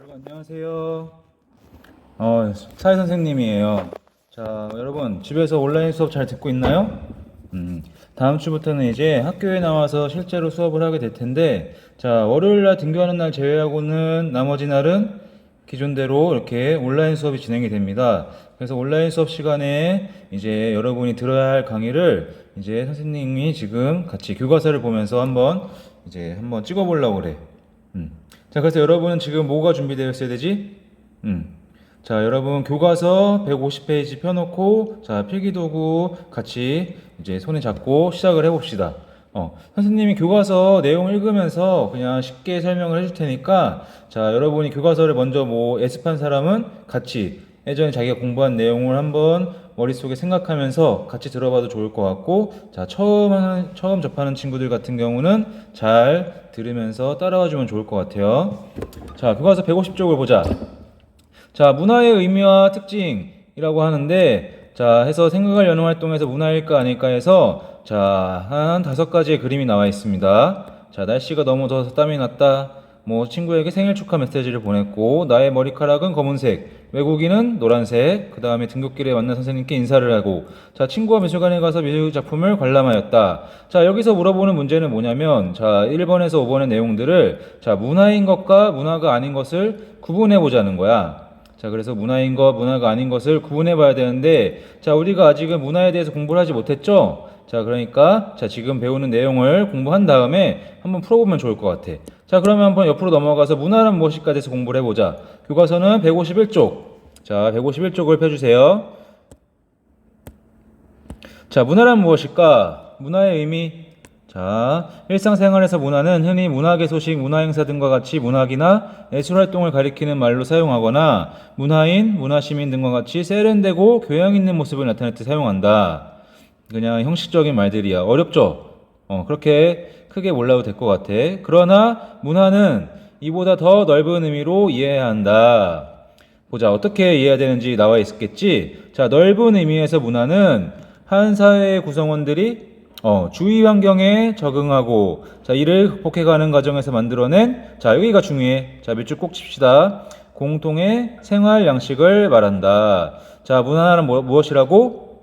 여러분 안녕하세요. 사회 선생님이에요. 자, 여러분 집에서 온라인 수업 잘 듣고 있나요? 다음 주부터는 이제 학교에 나와서 실제로 수업을 하게 될 텐데, 자, 월요일 날 등교하는 날 제외하고는 나머지 날은 기존대로 이렇게 온라인 수업이 진행이 됩니다. 그래서 온라인 수업 시간에 이제 여러분이 들어야 할 강의를 이제 선생님이 지금 같이 교과서를 보면서 한번 찍어보려고 그래. 자, 그래서 여러분은 지금 뭐가 준비되어 있어야 되지? 자, 여러분 교과서 150페이지 펴놓고, 자, 필기도구 같이 이제 손에 잡고 시작을 해봅시다. 선생님이 교과서 내용 읽으면서 그냥 쉽게 설명을 해줄 테니까, 자, 여러분이 교과서를 먼저 예습한 사람은 같이 예전에 자기가 공부한 내용을 한번 머릿속에 생각하면서 같이 들어봐도 좋을 것 같고, 자, 처음 접하는 친구들 같은 경우는 잘 들으면서 따라와 주면 좋을 것 같아요. 자, 교과서 150쪽을 보자. 자, 문화의 의미와 특징이라고 하는데, 자, 해서 생각을 여는 활동에서 문화일까 아닐까 해서, 자, 한 5가지의 그림이 나와 있습니다. 자, 날씨가 너무 더워서 땀이 났다. 친구에게 생일 축하 메시지를 보냈고, 나의 머리카락은 검은색, 외국인은 노란색, 그 다음에 등굣길에 만난 선생님께 인사를 하고, 자, 친구와 미술관에 가서 미술 작품을 관람하였다. 자, 여기서 물어보는 문제는 뭐냐면, 자, 1번에서 5번의 내용들을, 자, 문화인 것과 문화가 아닌 것을 구분해 보자는 거야. 자, 그래서 문화인 것, 문화가 아닌 것을 구분해 봐야 되는데, 자, 우리가 아직은 문화에 대해서 공부를 하지 못했죠? 자, 그러니까, 자, 지금 배우는 내용을 공부한 다음에 한번 풀어보면 좋을 것 같아. 자, 그러면 한번 옆으로 넘어가서 문화란 무엇일까 대해서 공부를 해보자. 교과서는 151쪽. 자, 151쪽을 펴주세요. 자, 문화란 무엇일까? 문화의 의미. 자, 일상생활에서 문화는 흔히 문학의 소식, 문화행사 등과 같이 문학이나 예술활동을 가리키는 말로 사용하거나 문화인, 문화시민 등과 같이 세련되고 교양 있는 모습을 나타낼 때 사용한다. 그냥 형식적인 말들이야. 어렵죠? 그렇게 크게 몰라도 될 것 같아. 그러나 문화는 이보다 더 넓은 의미로 이해해야 한다. 보자, 어떻게 이해해야 되는지 나와 있겠지? 자, 넓은 의미에서 문화는 한 사회의 구성원들이 주위 환경에 적응하고, 자, 이를 극복해가는 과정에서 만들어낸, 자, 여기가 중요해. 자, 밑줄 꼭 칩시다. 공통의 생활 양식을 말한다. 자, 문화는 무엇이라고?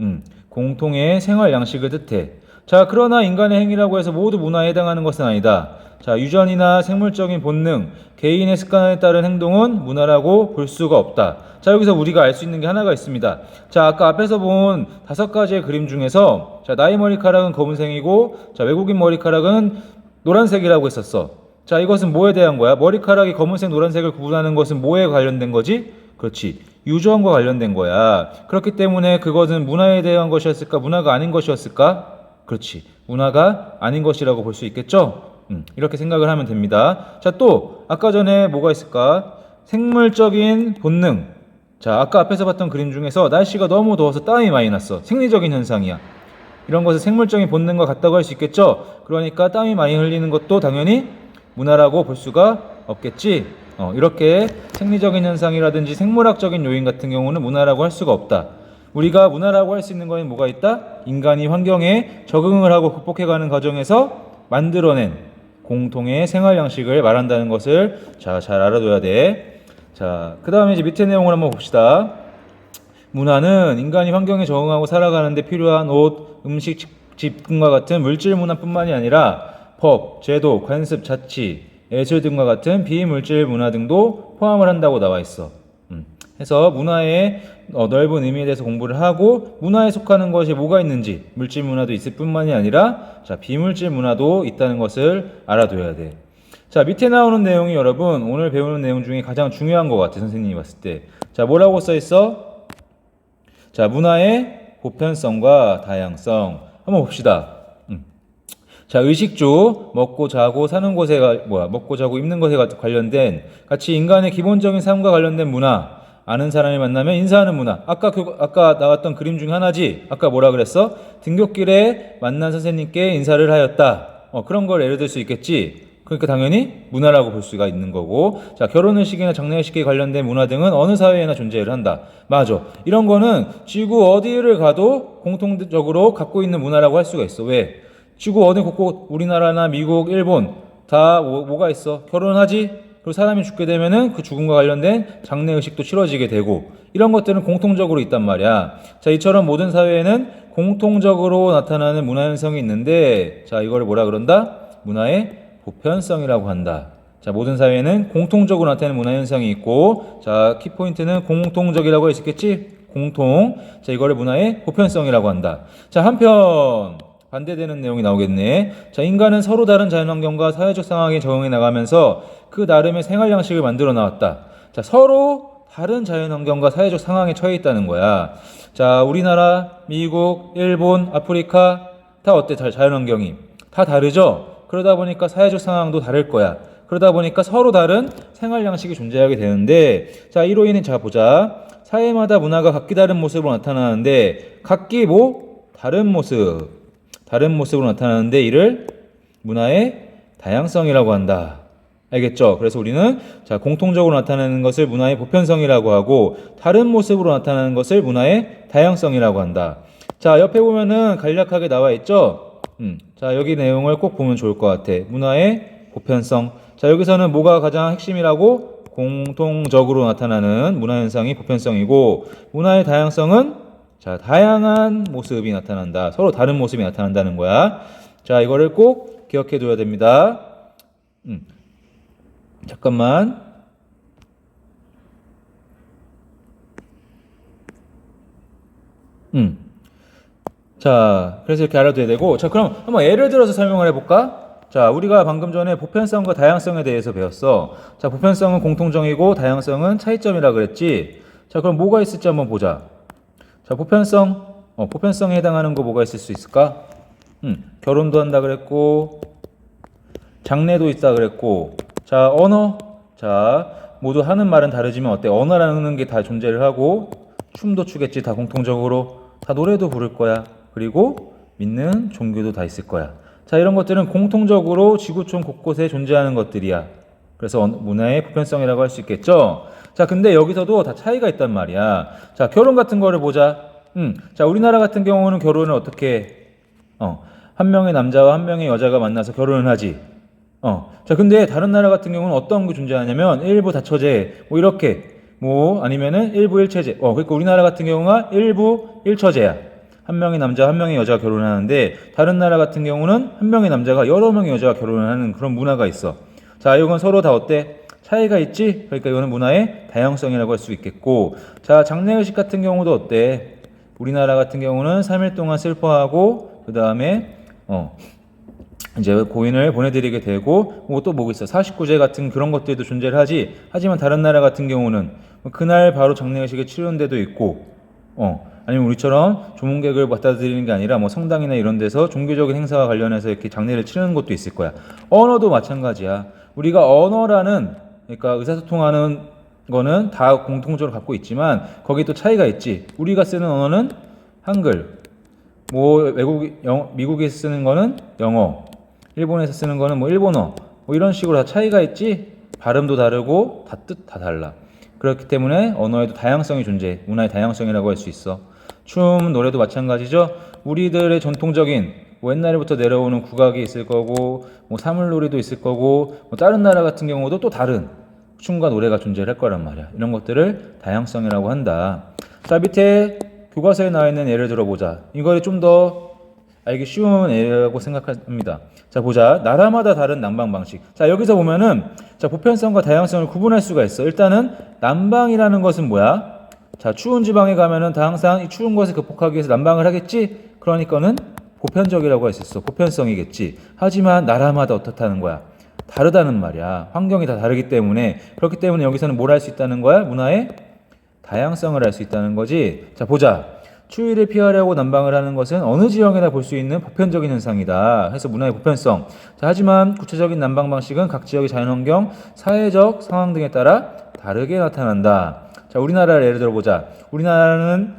공통의 생활 양식을 뜻해. 자, 그러나 인간의 행위라고 해서 모두 문화에 해당하는 것은 아니다. 자, 유전이나 생물적인 본능, 개인의 습관에 따른 행동은 문화라고 볼 수가 없다. 자, 여기서 우리가 알 수 있는 게 하나가 있습니다. 자, 아까 앞에서 본 5가지의 그림 중에서, 자, 나의 머리카락은 검은색이고, 자, 외국인 머리카락은 노란색이라고 했었어. 자, 이것은 뭐에 대한 거야? 머리카락이 검은색, 노란색을 구분하는 것은 뭐에 관련된 거지? 그렇지. 유전과 관련된 거야. 그렇기 때문에 그것은 문화에 대한 것이었을까? 문화가 아닌 것이었을까? 그렇지. 문화가 아닌 것이라고 볼 수 있겠죠? 이렇게 생각을 하면 됩니다. 자, 또 아까 전에 뭐가 있을까? 생물적인 본능. 자, 아까 앞에서 봤던 그림 중에서 날씨가 너무 더워서 땀이 많이 났어. 생리적인 현상이야. 이런 것을 생물적인 본능과 같다고 할 수 있겠죠? 그러니까 땀이 많이 흘리는 것도 당연히 문화라고 볼 수가 없겠지? 이렇게 생리적인 현상이라든지 생물학적인 요인 같은 경우는 문화라고 할 수가 없다. 우리가 문화라고 할 수 있는 것은 뭐가 있다? 인간이 환경에 적응을 하고 극복해가는 과정에서 만들어낸 공통의 생활 양식을 말한다는 것을, 자, 잘 알아둬야 돼. 자, 그 다음에 이제 밑에 내용을 한번 봅시다. 문화는 인간이 환경에 적응하고 살아가는데 필요한 옷, 음식, 집 등과 같은 물질 문화뿐만이 아니라 법, 제도, 관습, 자치, 예술 등과 같은 비물질 문화 등도 포함을 한다고 나와 있어. 해서 문화의 넓은 의미에 대해서 공부를 하고, 문화에 속하는 것이 뭐가 있는지, 물질 문화도 있을 뿐만이 아니라, 자, 비물질 문화도 있다는 것을 알아둬야 돼. 자, 밑에 나오는 내용이 여러분 오늘 배우는 내용 중에 가장 중요한 것 같아, 선생님이 봤을 때. 자, 뭐라고 써 있어? 자, 문화의 보편성과 다양성. 한번 봅시다. 자, 의식주, 먹고 자고 사는 곳에 먹고 자고 입는 것에 관련된, 같이 인간의 기본적인 삶과 관련된 문화. 아는 사람을 만나면 인사하는 문화. 아까 나왔던 그림 중에 하나지. 아까 뭐라 그랬어? 등굣길에 만난 선생님께 인사를 하였다. 그런 걸 예를 들 수 있겠지. 그러니까 당연히 문화라고 볼 수가 있는 거고, 자, 결혼의식이나 장례의식에 관련된 문화 등은 어느 사회에나 존재를 한다. 맞아. 이런 거는 지구 어디를 가도 공통적으로 갖고 있는 문화라고 할 수가 있어. 왜? 지구 어디 곳곳 우리나라나 미국, 일본 다 뭐가 있어? 결혼하지? 그리고 사람이 죽게 되면은 그 죽음과 관련된 장례의식도 치러지게 되고 이런 것들은 공통적으로 있단 말이야. 자, 이처럼 모든 사회에는 공통적으로 나타나는 문화현상이 있는데 자, 이거를 뭐라 그런다? 문화의 보편성이라고 한다. 자, 모든 사회에는 공통적으로 나타나는 문화현상이 있고 자, 키포인트는 공통적이라고 했었겠지? 공통. 자, 이거를 문화의 보편성이라고 한다. 자, 한편 반대되는 내용이 나오겠네. 자, 인간은 서로 다른 자연환경과 사회적 상황에 적응해 나가면서 그 나름의 생활 양식을 만들어 나왔다. 자, 서로 다른 자연환경과 사회적 상황에 처해 있다는 거야. 자, 우리나라, 미국, 일본, 아프리카 다 어때? 자연환경이 다 다르죠? 그러다 보니까 사회적 상황도 다를 거야. 그러다 보니까 서로 다른 생활 양식이 존재하게 되는데 자, 이로 인해 자 보자. 사회마다 문화가 각기 다른 모습으로 나타나는데 각기 다른 모습으로 나타나는데 이를 문화의 다양성이라고 한다. 알겠죠? 그래서 우리는 자, 공통적으로 나타나는 것을 문화의 보편성이라고 하고 다른 모습으로 나타나는 것을 문화의 다양성이라고 한다. 자, 옆에 보면은 간략하게 나와 있죠? 자, 여기 내용을 꼭 보면 좋을 것 같아. 문화의 보편성. 자, 여기서는 뭐가 가장 핵심이라고? 공통적으로 나타나는 문화현상이 보편성이고 문화의 다양성은 자, 다양한 모습이 나타난다. 서로 다른 모습이 나타난다는 거야. 자, 이거를 꼭 기억해 둬야 됩니다. 잠깐만. 자, 그래서 이렇게 알아둬야 되고. 자, 그럼 한번 예를 들어서 설명을 해볼까? 자, 우리가 방금 전에 보편성과 다양성에 대해서 배웠어. 자, 보편성은 공통점이고 다양성은 차이점이라 그랬지. 자, 그럼 뭐가 있을지 한번 보자. 자, 보편성에 해당하는 거 뭐가 있을 수 있을까? 결혼도 한다 그랬고, 장래도 있다 그랬고, 자, 언어. 자, 모두 하는 말은 다르지만 어때? 언어라는 게 다 존재를 하고, 춤도 추겠지, 다 공통적으로. 다 노래도 부를 거야. 그리고 믿는 종교도 다 있을 거야. 자, 이런 것들은 공통적으로 지구촌 곳곳에 존재하는 것들이야. 그래서 문화의 보편성이라고 할 수 있겠죠? 자, 근데 여기서도 다 차이가 있단 말이야. 자, 결혼 같은 거를 보자. 자, 우리나라 같은 경우는 결혼을 어떻게, 한 명의 남자와 한 명의 여자가 만나서 결혼을 하지. 자, 근데 다른 나라 같은 경우는 어떤 게 존재하냐면, 일부 다처제, 이렇게, 아니면은 일부 일체제. 그러니까 우리나라 같은 경우가 일부 일처제야. 한 명의 남자, 한 명의 여자가 결혼하는데, 다른 나라 같은 경우는 한 명의 남자가 여러 명의 여자가 결혼을 하는 그런 문화가 있어. 자, 이건 서로 다 어때? 차이가 있지? 그러니까 이거는 문화의 다양성이라고 할 수 있겠고, 자, 장례의식 같은 경우도 어때? 우리나라 같은 경우는 3일 동안 슬퍼하고, 그 다음에, 이제 고인을 보내드리게 되고, 또 뭐가 있어? 49제 같은 그런 것들도 존재를 하지. 하지만 다른 나라 같은 경우는 그날 바로 장례의식에 치르는 데도 있고, 아니면 우리처럼 조문객을 받아들이는 게 아니라 성당이나 이런 데서 종교적인 행사와 관련해서 이렇게 장례를 치르는 것도 있을 거야. 언어도 마찬가지야. 우리가 언어라는, 그러니까 의사소통하는 거는 다 공통적으로 갖고 있지만 거기 또 차이가 있지. 우리가 쓰는 언어는 한글, 미국에서 쓰는 거는 영어, 일본에서 쓰는 거는 일본어, 이런 식으로 다 차이가 있지. 발음도 다르고 다 뜻 다 달라. 그렇기 때문에 언어에도 다양성이 존재해. 문화의 다양성이라고 할 수 있어. 춤, 노래도 마찬가지죠. 우리들의 전통적인 옛날부터 내려오는 국악이 있을 거고, 사물놀이도 있을 거고, 다른 나라 같은 경우도 또 다른 춤과 노래가 존재할 거란 말이야. 이런 것들을 다양성이라고 한다. 자, 밑에 교과서에 나와 있는 예를 들어보자. 이거를 좀 더 알기 쉬운 예라고 생각합니다. 자, 보자. 나라마다 다른 난방 방식. 자, 여기서 보면은, 자, 보편성과 다양성을 구분할 수가 있어. 일단은, 난방이라는 것은 뭐야? 자, 추운 지방에 가면은 다 항상 이 추운 것을 극복하기 위해서 난방을 하겠지? 그러니까는 보편적이라고 할 수 있어. 보편성이겠지. 하지만 나라마다 어떻다는 거야? 다르다는 말이야. 환경이 다 다르기 때문에. 그렇기 때문에 여기서는 뭘 할 수 있다는 거야? 문화의 다양성을 할 수 있다는 거지. 자, 보자. 추위를 피하려고 난방을 하는 것은 어느 지역에나 볼 수 있는 보편적인 현상이다. 해서 문화의 보편성. 자, 하지만 구체적인 난방 방식은 각 지역의 자연환경, 사회적 상황 등에 따라 다르게 나타난다. 자, 우리나라를 예를 들어보자. 우리나라는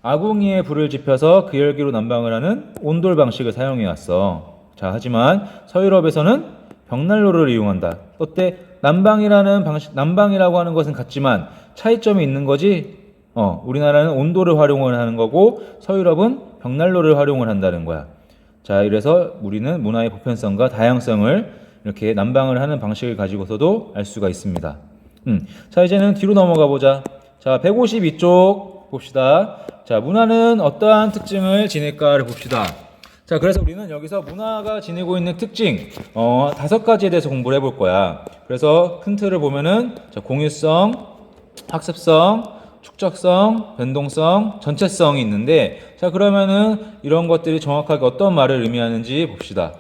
아궁이에 불을 지펴서 그 열기로 난방을 하는 온돌 방식을 사용해 왔어. 자, 하지만 서유럽에서는 벽난로를 이용한다. 어때? 난방이라고 하는 것은 같지만 차이점이 있는 거지. 우리나라는 온도를 활용을 하는 거고 서유럽은 벽난로를 활용을 한다는 거야. 자, 이래서 우리는 문화의 보편성과 다양성을 이렇게 난방을 하는 방식을 가지고서도 알 수가 있습니다. 자, 이제는 뒤로 넘어가 보자. 자, 152쪽 봅시다. 자, 문화는 어떠한 특징을 지닐까를 봅시다. 자, 그래서 우리는 여기서 문화가 지니고 있는 특징 5가지에 대해서 공부를 해볼 거야. 그래서 큰 틀을 보면은 자, 공유성, 학습성, 축적성, 변동성, 전체성이 있는데, 자, 그러면은 이런 것들이 정확하게 어떤 말을 의미하는지 봅시다.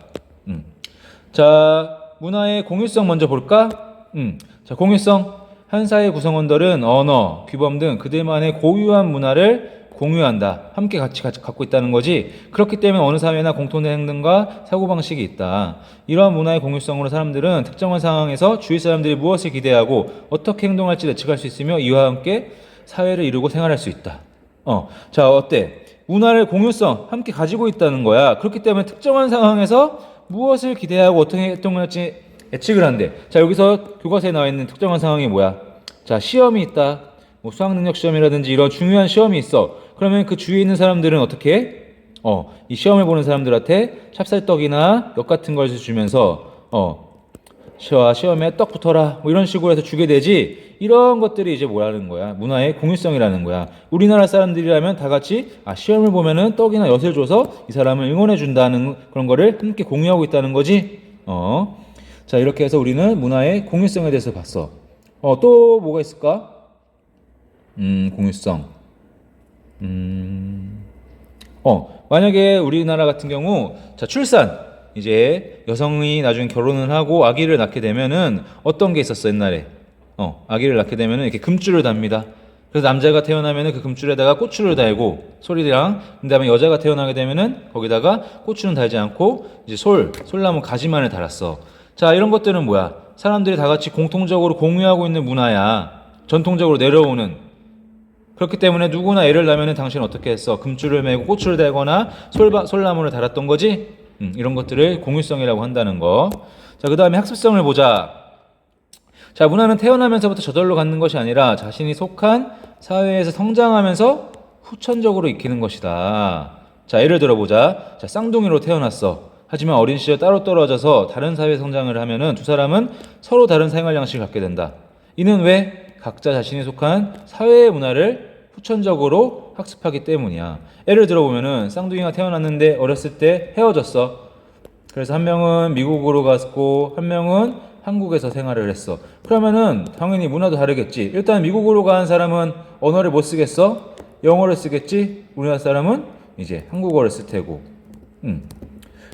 자, 문화의 공유성 먼저 볼까? 자, 공유성. 한 사회의 구성원들은 언어, 규범 등 그들만의 고유한 문화를 공유한다. 함께 같이 갖고 있다는 거지. 그렇기 때문에 어느 사회나 공통된 행동과 사고방식이 있다. 이러한 문화의 공유성으로 사람들은 특정한 상황에서 주위 사람들이 무엇을 기대하고 어떻게 행동할지 예측할 수 있으며 이와 함께 사회를 이루고 생활할 수 있다. 자, 어때? 문화를 공유성 함께 가지고 있다는 거야. 그렇기 때문에 특정한 상황에서 무엇을 기대하고 어떻게 행동할지 예측을 한대. 자, 여기서 교과서에 나와 있는 특정한 상황이 뭐야? 자, 시험이 있다. 뭐 수학능력 시험이라든지 이런 중요한 시험이 있어. 그러면 그 주위에 있는 사람들은 어떻게 해? 이 시험을 보는 사람들한테 찹쌀떡이나 엿 같은 걸 주면서 시험에 떡 붙어라 뭐 이런 식으로 해서 주게 되지. 이런 것들이 이제 뭐라는 거야? 문화의 공유성이라는 거야. 우리나라 사람들이라면 다 같이 시험을 보면은 떡이나 엿을 줘서 이 사람을 응원해 준다는 그런 거를 함께 공유하고 있다는 거지. 자, 이렇게 해서 우리는 문화의 공유성에 대해서 봤어. 또 뭐가 있을까? 공유성. 만약에 우리나라 같은 경우, 자, 출산. 이제 여성이 나중에 결혼을 하고 아기를 낳게 되면은 어떤 게 있었어, 옛날에? 아기를 낳게 되면은 이렇게 금줄을 답니다. 그래서 남자가 태어나면은 그 금줄에다가 꼬추를 달고, 소리랑, 그 다음에 여자가 태어나게 되면은 거기다가 꼬추는 달지 않고, 이제 솔나무 가지만을 달았어. 자, 이런 것들은 뭐야? 사람들이 다 같이 공통적으로 공유하고 있는 문화야. 전통적으로 내려오는. 그렇기 때문에 누구나 애를 낳으면 당신은 어떻게 했어? 금줄을 매고 꼬추를 달거나 솔나무를 달았던 거지? 이런 것들을 공유성이라고 한다는 거. 자, 그 다음에 학습성을 보자. 자, 문화는 태어나면서부터 저절로 갖는 것이 아니라 자신이 속한 사회에서 성장하면서 후천적으로 익히는 것이다. 자, 예를 들어보자. 자, 쌍둥이로 태어났어. 하지만 어린 시절 따로 떨어져서 다른 사회 성장을 하면은 두 사람은 서로 다른 생활 양식을 갖게 된다. 이는 왜? 각자 자신이 속한 사회의 문화를 후천적으로 학습하기 때문이야. 예를 들어보면은 쌍둥이가 태어났는데 어렸을 때 헤어졌어. 그래서 한 명은 미국으로 갔고 한 명은 한국에서 생활을 했어. 그러면은 당연히 문화도 다르겠지. 일단 미국으로 간 사람은 언어를 못 쓰겠어? 영어를 쓰겠지? 우리나라 사람은 이제 한국어를 쓸 테고.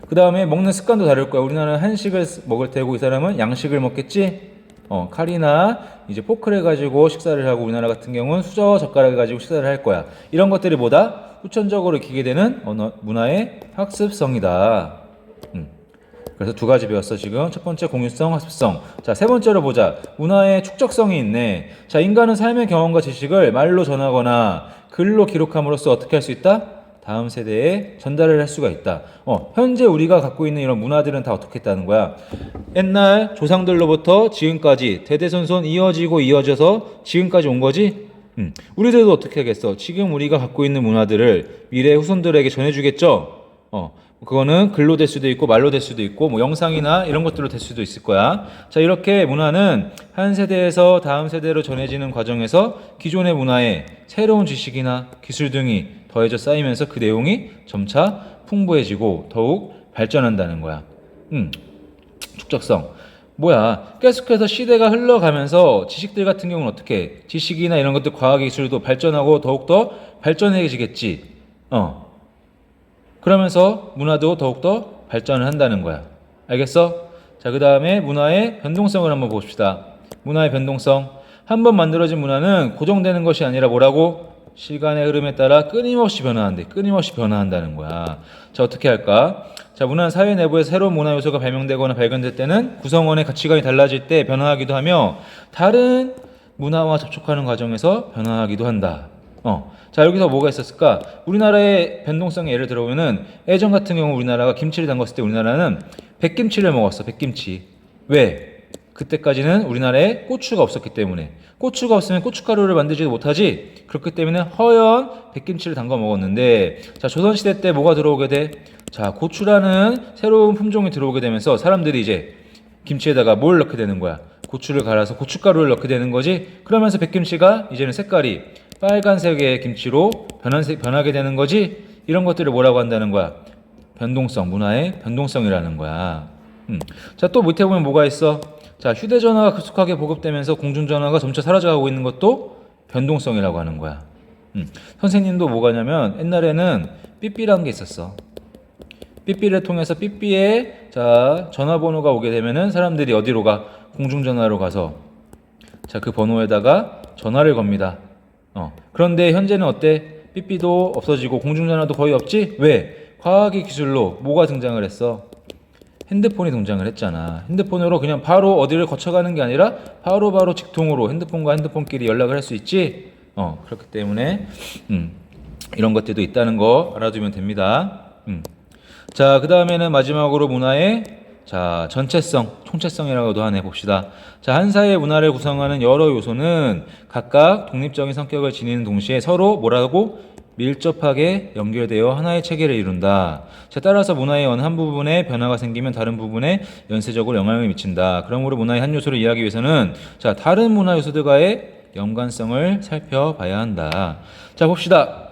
그 다음에 먹는 습관도 다를 거야. 우리나라는 한식을 먹을 테고 이 사람은 양식을 먹겠지? 칼이나 이제 포크를 가지고 식사를 하고 우리나라 같은 경우는 수저 젓가락을 가지고 식사를 할 거야. 이런 것들이 뭐다? 후천적으로 익히게 되는 문화의 학습성이다. 그래서 2가지 배웠어 지금. 첫 번째 공유성, 학습성. 자, 3번째로 보자. 문화의 축적성이 있네. 자, 인간은 삶의 경험과 지식을 말로 전하거나 글로 기록함으로써 어떻게 할 수 있다? 다음 세대에 전달을 할 수가 있다. 현재 우리가 갖고 있는 이런 문화들은 다 어떻게 했다는 거야? 옛날 조상들로부터 지금까지 대대손손 이어져서 지금까지 온 거지? 우리들도 어떻게 하겠어? 지금 우리가 갖고 있는 문화들을 미래 후손들에게 전해주겠죠? 그거는 글로 될 수도 있고 말로 될 수도 있고 뭐 영상이나 이런 것들로 될 수도 있을 거야. 자, 이렇게 문화는 한 세대에서 다음 세대로 전해지는 과정에서 기존의 문화에 새로운 지식이나 기술 등이 더해져 쌓이면서 그 내용이 점차 풍부해지고 더욱 발전한다는 거야. 축적성. 뭐야? 계속해서 시대가 흘러가면서 지식들 같은 경우는 어떻게 해? 지식이나 이런 것들 과학기술도 발전하고 더욱더 발전해지겠지. 그러면서 문화도 더욱더 발전을 한다는 거야. 알겠어? 자, 그 다음에 문화의 변동성을 한번 봅시다. 문화의 변동성. 한번 만들어진 문화는 고정되는 것이 아니라 뭐라고? 시간의 흐름에 따라 끊임없이 변화한대. 끊임없이 변화한다는 거야. 자, 어떻게 할까? 자, 문화는 사회 내부에서 새로운 문화 요소가 발명되거나 발견될 때는 구성원의 가치관이 달라질 때 변화하기도 하며 다른 문화와 접촉하는 과정에서 변화하기도 한다. 자, 여기서 뭐가 있었을까? 우리나라의 변동성의 예를 들어보면은 예전 같은 경우 우리나라가 김치를 담갔을 때 우리나라는 백김치를 먹었어. 백김치. 왜? 그때까지는 우리나라에 고추가 없었기 때문에. 고추가 없으면 고춧가루를 만들지도 못하지. 그렇기 때문에 허연 백김치를 담가 먹었는데, 자, 조선시대 때 뭐가 들어오게 돼? 자, 고추라는 새로운 품종이 들어오게 되면서 사람들이 이제 김치에다가 뭘 넣게 되는 거야? 고추를 갈아서 고춧가루를 넣게 되는 거지. 그러면서 백김치가 이제는 색깔이 빨간색의 김치로 변하게 되는 거지. 이런 것들을 뭐라고 한다는 거야? 변동성, 문화의 변동성이라는 거야. 자, 또 밑에 보면 뭐가 있어? 자, 휴대전화가 급속하게 보급되면서 공중전화가 점차 사라져가고 있는 것도 변동성이라고 하는 거야. 선생님도 뭐가냐면 옛날에는 삐삐라는 게 있었어. 삐삐를 통해서 삐삐에 자 전화번호가 오게 되면은 사람들이 어디로 가? 공중전화로 가서 자 그 번호에다가 전화를 겁니다. 그런데 현재는 어때? 삐삐도 없어지고 공중전화도 거의 없지? 왜? 과학의 기술로 뭐가 등장을 했어? 핸드폰이 등장을 했잖아. 핸드폰으로 그냥 바로 어디를 거쳐가는 게 아니라 바로 직통으로 핸드폰과 핸드폰끼리 연락을 할 수 있지? 그렇기 때문에 이런 것들도 있다는 거 알아두면 됩니다. 자, 그 다음에는 마지막으로 문화의 자 전체성, 총체성이라고도 하네 봅시다. 자, 한 사회의 문화를 구성하는 여러 요소는 각각 독립적인 성격을 지니는 동시에 서로 뭐라고? 밀접하게 연결되어 하나의 체계를 이룬다. 자, 따라서 문화의 어느 한 부분에 변화가 생기면 다른 부분에 연쇄적으로 영향을 미친다. 그러므로 문화의 한 요소를 이해하기 위해서는 자, 다른 문화 요소들과의 연관성을 살펴봐야 한다. 자, 봅시다.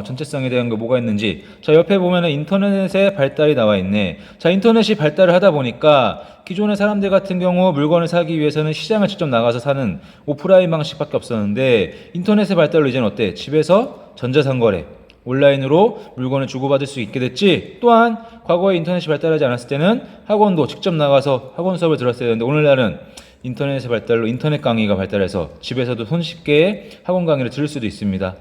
전체성에 대한 거 뭐가 있는지. 자, 옆에 보면은 인터넷의 발달이 나와 있네. 자, 인터넷이 발달을 하다 보니까 기존의 사람들 같은 경우 물건을 사기 위해서는 시장을 직접 나가서 사는 오프라인 방식밖에 없었는데 인터넷의 발달로 이제는 어때? 집에서 전자상거래, 온라인으로 물건을 주고받을 수 있게 됐지. 또한 과거에 인터넷이 발달하지 않았을 때는 학원도 직접 나가서 학원 수업을 들었어야 되는데 오늘날은 인터넷의 발달로 인터넷 강의가 발달해서 집에서도 손쉽게 학원 강의를 들을 수도 있습니다.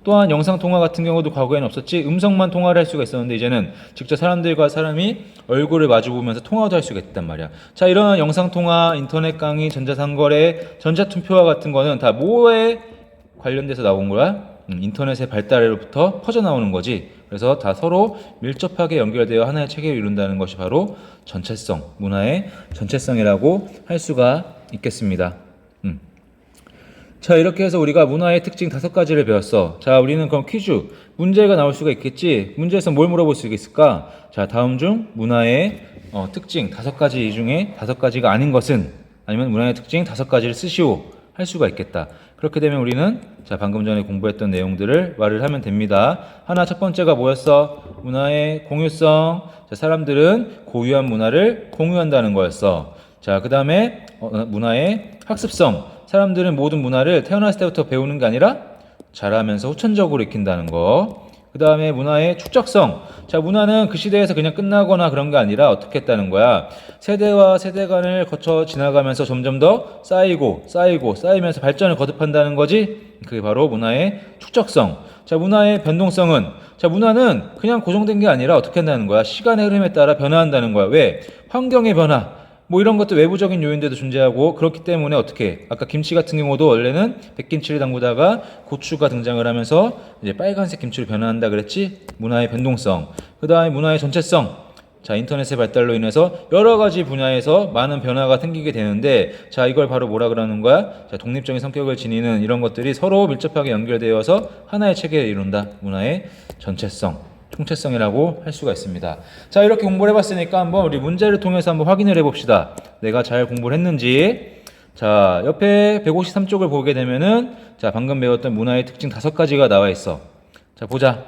또한 영상통화 같은 경우도 과거에는 없었지. 음성만 통화를 할 수가 있었는데 이제는 직접 사람들과 사람이 얼굴을 마주보면서 통화도 할 수가 있단 말이야. 자, 이런 영상통화, 인터넷 강의, 전자상거래, 전자투표와 같은 거는 다 뭐에 관련돼서 나온 거야? 인터넷의 발달로부터 퍼져나오는 거지. 그래서 다 서로 밀접하게 연결되어 하나의 체계를 이룬다는 것이 바로 전체성, 문화의 전체성이라고 할 수가 있겠습니다. 자, 이렇게 해서 우리가 문화의 특징 5가지를 배웠어. 자, 우리는 그럼 퀴즈, 문제가 나올 수가 있겠지. 문제에서 뭘 물어볼 수 있을까? 자, 다음 중 문화의 특징 5가지 중에 5가지가 아닌 것은, 아니면 문화의 특징 5가지를 쓰시오 할 수가 있겠다. 그렇게 되면 우리는 자, 방금 전에 공부했던 내용들을 말을 하면 됩니다. 하나, 첫 번째가 뭐였어? 문화의 공유성. 자, 사람들은 고유한 문화를 공유한다는 거였어. 자, 그 다음에 문화의 학습성. 사람들은 모든 문화를 태어났을 때부터 배우는 게 아니라 자라면서 후천적으로 익힌다는 거. 그 다음에 문화의 축적성. 자, 문화는 그 시대에서 그냥 끝나거나 그런 게 아니라 어떻게 했다는 거야? 세대와 세대 간을 거쳐 지나가면서 점점 더 쌓이면서 발전을 거듭한다는 거지. 그게 바로 문화의 축적성. 자, 문화의 변동성은 자, 문화는 그냥 고정된 게 아니라 어떻게 한다는 거야? 시간의 흐름에 따라 변화한다는 거야. 왜? 환경의 변화. 뭐 이런 것도 외부적인 요인들도 존재하고 그렇기 때문에 어떻게 아까 김치 같은 경우도 원래는 백김치를 담그다가 고추가 등장을 하면서 이제 빨간색 김치로 변화한다 그랬지. 문화의 변동성. 그 다음에 문화의 전체성. 자, 인터넷의 발달로 인해서 여러 가지 분야에서 많은 변화가 생기게 되는데 자, 이걸 바로 뭐라 그러는 거야? 자, 독립적인 성격을 지니는 이런 것들이 서로 밀접하게 연결되어서 하나의 체계를 이룬다. 문화의 전체성. 총체성이라고 할 수가 있습니다. 자, 이렇게 공부를 해봤으니까 한번 우리 문제를 통해서 한번 확인을 해봅시다. 내가 잘 공부를 했는지. 자, 옆에 153쪽을 보게 되면은 자, 방금 배웠던 문화의 특징 5가지가 나와 있어. 자, 보자.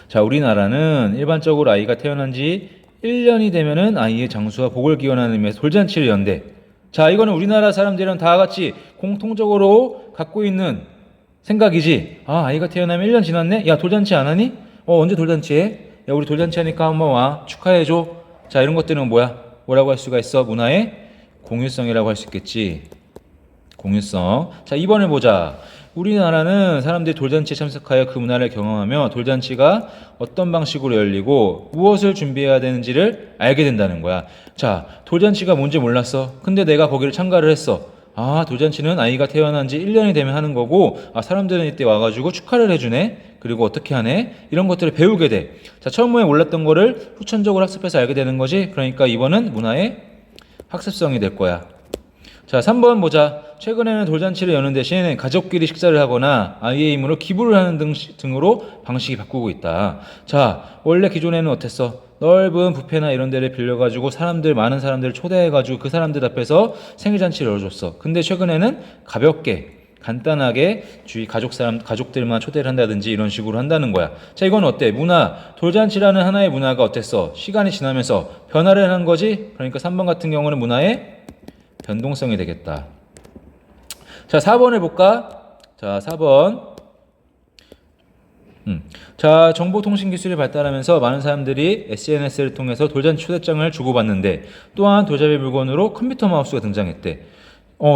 자, 우리나라는 일반적으로 아이가 태어난 지 1년이 되면은 아이의 장수와 복을 기원하는 의미에서 돌잔치를 연대. 자, 이거는 우리나라 사람들은 다 같이 공통적으로 갖고 있는 생각이지. 아, 아이가 태어나면 1년 지났네? 야, 돌잔치 안 하니? 언제 돌잔치해? 야, 우리 돌잔치 하니까 한번 와. 축하해줘. 자, 이런 것들은 뭐야? 뭐라고 할 수가 있어? 문화의 공유성이라고 할 수 있겠지. 공유성. 자, 2번을 보자. 우리나라는 사람들이 돌잔치에 참석하여 그 문화를 경험하며 돌잔치가 어떤 방식으로 열리고 무엇을 준비해야 되는지를 알게 된다는 거야. 자, 돌잔치가 뭔지 몰랐어. 근데 내가 거기를 참가를 했어. 아, 돌잔치는 아이가 태어난 지 1년이 되면 하는 거고, 아, 사람들은 이때 와가지고 축하를 해주네? 그리고 어떻게 하네? 이런 것들을 배우게 돼. 자, 처음에 몰랐던 거를 후천적으로 학습해서 알게 되는 거지. 그러니까 이번은 문화의 학습성이 될 거야. 자, 3번 보자. 최근에는 돌잔치를 여는 대신 가족끼리 식사를 하거나 아이의 힘으로 기부를 하는 등으로 방식이 바꾸고 있다. 자, 원래 기존에는 어땠어? 넓은 뷔페나 이런 데를 빌려가지고 많은 사람들을 초대해가지고 그 사람들 앞에서 생일잔치를 열어줬어. 근데 최근에는 가볍게 간단하게 주위 가족들만 초대를 한다든지 이런 식으로 한다는 거야. 자, 이건 어때? 돌잔치라는 하나의 문화가 어땠어? 시간이 지나면서 변화를 한 거지? 그러니까 3번 같은 경우는 문화의 변동성이 되겠다. 자, 4번을 볼까? 자, 4번. 자, 정보통신 기술이 발달하면서 많은 사람들이 SNS를 통해서 돌잔치 초대장을 주고받는데 또한 돌잡이 물건으로 컴퓨터 마우스가 등장했대.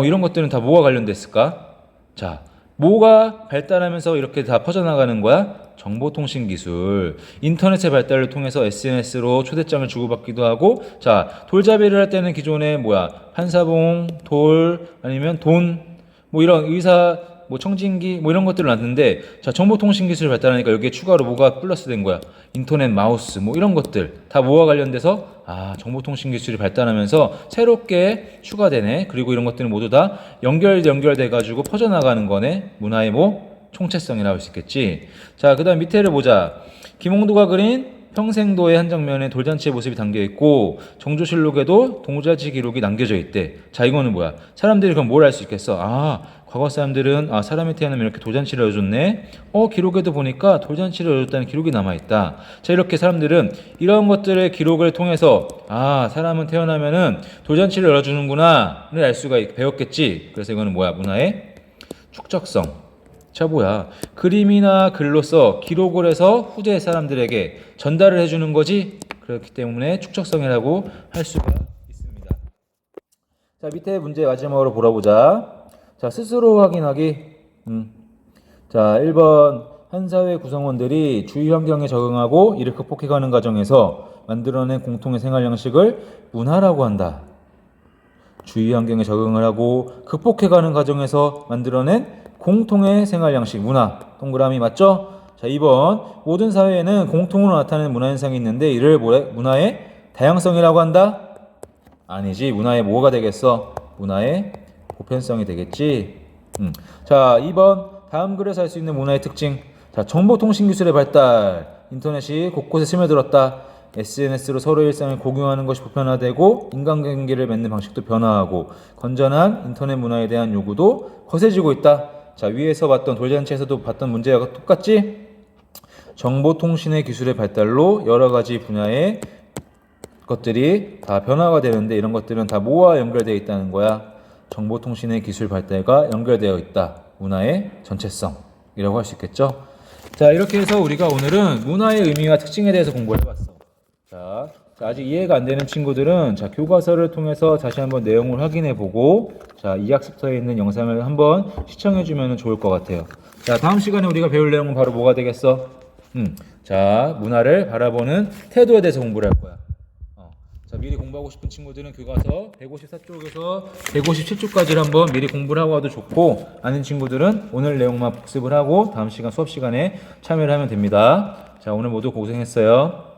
이런 것들은 다 뭐가 관련됐을까? 자, 뭐가 발달하면서 이렇게 다 퍼져나가는 거야? 정보통신 기술. 인터넷의 발달을 통해서 SNS로 초대장을 주고받기도 하고, 자, 돌잡이를 할 때는 기존에 판사봉, 돌, 아니면 돈, 이런 의사, 청진기, 이런 것들을 놨는데, 자, 정보통신 기술이 발달하니까 여기에 추가로 뭐가 플러스 된 거야? 인터넷 마우스, 이런 것들. 다 뭐와 관련돼서? 정보통신 기술이 발달하면서 새롭게 추가되네. 그리고 이런 것들은 모두 다 연결돼가지고 퍼져나가는 거네. 문화의 총체성이라고 할 수 있겠지. 자, 그 다음 밑에를 보자. 김홍도가 그린 평생도의 한 장면에 돌잔치의 모습이 담겨있고 정조실록에도 동자지 기록이 남겨져 있대. 자, 이거는 뭐야? 사람들이 그럼 뭘 알 수 있겠어? 과거 사람들은 사람이 태어나면 이렇게 돌잔치를 해줬네. 기록에도 보니까 돌잔치를 해줬다는 기록이 남아있다. 자, 이렇게 사람들은 이런 것들의 기록을 통해서 사람은 태어나면은 돌잔치를 열어주는구나를 알 수가 배웠겠지. 그래서 이거는 뭐야? 문화의 축적성. 자, 그림이나 글로써 기록을 해서 후대 사람들에게 전달을 해주는 거지. 그렇기 때문에 축적성이라고 할 수가 있습니다. 자, 밑에 문제 마지막으로 보자. 자, 스스로 확인하기. 자, 1번. 한 사회 구성원들이 주위 환경에 적응하고 이를 극복해가는 과정에서 만들어낸 공통의 생활 양식을 문화라고 한다. 주위 환경에 적응을 하고 극복해가는 과정에서 만들어낸 공통의 생활 양식, 문화. 동그라미 맞죠? 자, 2번. 모든 사회에는 공통으로 나타나는 문화 현상이 있는데 이를 문화의 다양성이라고 한다? 아니지. 문화의 뭐가 되겠어? 문화의 보편성이 되겠지. 자, 2번. 다음 글에서 알 수 있는 문화의 특징. 자, 정보통신 기술의 발달. 인터넷이 곳곳에 스며들었다. SNS로 서로의 일상을 공유하는 것이 보편화되고 인간관계를 맺는 방식도 변화하고 건전한 인터넷 문화에 대한 요구도 거세지고 있다. 자, 위에서 봤던 돌잔치에서도 봤던 문제와 똑같지? 정보통신의 기술의 발달로 여러 가지 분야의 것들이 다 변화가 되는데 이런 것들은 다 뭐와 연결되어 있다는 거야? 정보통신의 기술 발달과 연결되어 있다. 문화의 전체성이라고 할 수 있겠죠? 자, 이렇게 해서 우리가 오늘은 문화의 의미와 특징에 대해서 공부를 해봤어. 자, 아직 이해가 안 되는 친구들은 교과서를 통해서 다시 한번 내용을 확인해 보고 이 학습서에 있는 영상을 한번 시청해 주면 좋을 것 같아요. 자, 다음 시간에 우리가 배울 내용은 바로 뭐가 되겠어? 자, 문화를 바라보는 태도에 대해서 공부를 할 거야. 자, 미리 공부하고 싶은 친구들은 교과서 154쪽에서 157쪽까지를 한번 미리 공부를 하고 와도 좋고, 아닌 친구들은 오늘 내용만 복습을 하고 다음 시간 수업 시간에 참여를 하면 됩니다. 자, 오늘 모두 고생했어요.